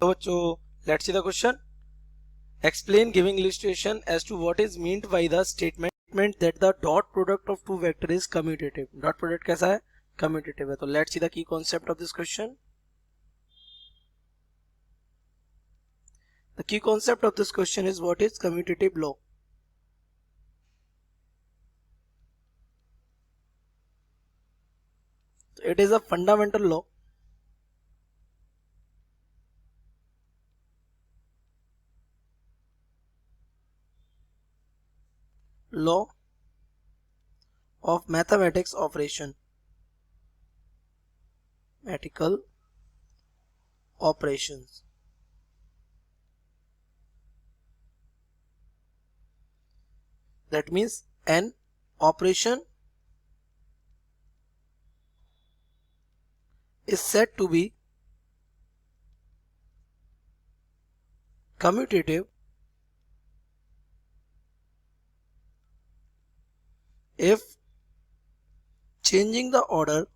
तो बच्चों, let's see the question. Explain giving illustration as to what is meant by the statement that the dot product of two vector is commutative. Dot product कैसा है? Commutative है. तो let's see the key concept of this question. The key concept of this question is what is commutative law. It is a fundamental law of mathematical operations. That means an operation is said to be commutative if changing the order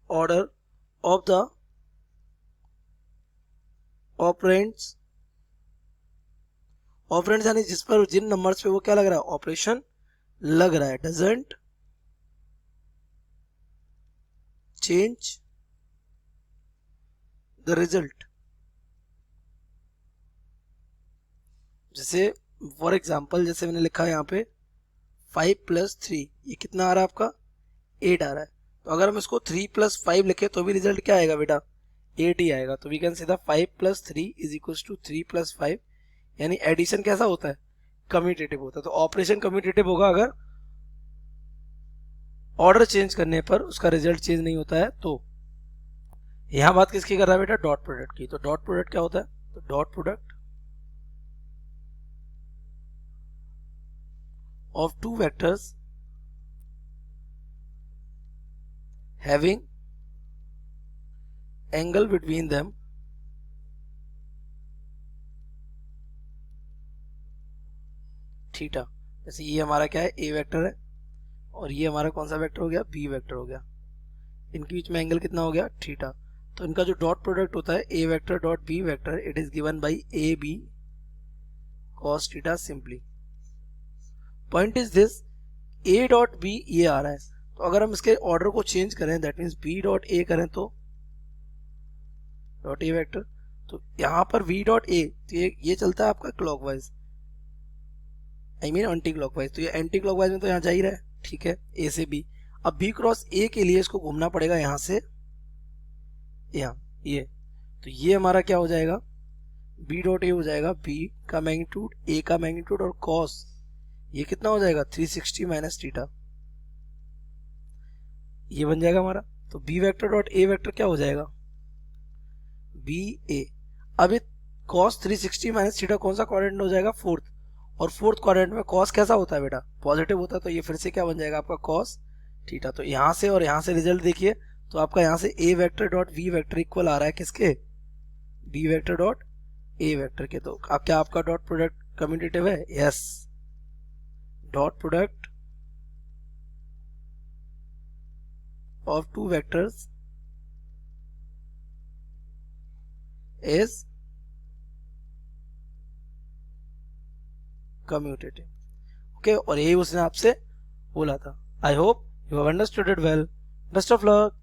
of the operands यानी जिस पर जिन numbers पे वो क्या लग रहा है, operation लग रहा है, डजंट चेंज द रिजल्ट. जैसे फॉर एग्जांपल, जैसे मैंने लिखा है यहाँ पे 5 + 3, ये कितना आ रहा है आपका, 8 आ रहा है. तो अगर हम इसको 3 + 5 लिखे तो भी रिजल्ट क्या आएगा बेटा, 8 ही आएगा. तो वी कैन से द 5 + 3 = 3 + 5, यानी एडिशन कैसा होता है, कम्यूटेटिव होता है. तो ऑपरेशन कम्यूटेटिव होगा अगर ऑर्डर चेंज करने पर उसका रिजल्ट चेंज नहीं होता है. तो यहां बात किसकी कर रहा है बेटा, डॉट प्रोडक्ट की. तो डॉट प्रोडक्ट क्या होता है, तो dot product of two vectors having angle between them theta. जैसे ये हमारा क्या है, ए वेक्टर है, और ये हमारा कौन सा वेक्टर हो गया, बी वेक्टर हो गया. इनके बीच में एंगल कितना हो गया, थीटा. तो इनका जो डॉट प्रोडक्ट होता है, A vector dot B vector, it is given by A B cos theta simply. Point is this, A dot B ये आ रहा है, तो अगर हम इसके ऑर्डर को चेंज करें, that means B dot A करें तो डॉट ए वेक्टर, तो यहां पर वी डॉट ए, तो ये चलता है आपका clockwise, I mean anti clockwise. तो ये एंटी क्लॉकवाइज में तो यहाँ जा ही रहा है, ठीक है, ए से बी. अब बी क्रॉस ए के लिए इसको घूमना पड़ेगा यहां से यहाँ, ये. तो ये हमारा क्या हो जाएगा, बी डॉट ए हो जाएगा, बी का मैग्नीट्यूड, ए का मैग्नीट्यूड, और कॉस ये कितना हो जाएगा, 360 माइनस थीटा. ये बन जाएगा हमारा. तो B vector dot A vector क्या हो जाएगा, बी ए. अब ये कॉस 360 माइनस थीटा कौन सा क्वाड्रेंट हो जाएगा, फोर्थ. और फोर्थ क्वाड्रेंट में कॉस कैसा होता है बेटा, पॉजिटिव होता है. तो ये फिर से क्या बन जाएगा आपका, कॉस थीटा. तो यहां से और यहां से रिजल्ट देखिए, तो आपका यहां से A vector dot B vector equal आ रहा है किसके, B vector dot A vector के. तो अब क्या आपका डॉट प्रोडक्ट कम्यूटेटिव है, yes. Dot product of two vectors is commutative. Okay, और यही उसने आपसे बोला था. I hope you have understood it well. Best of luck.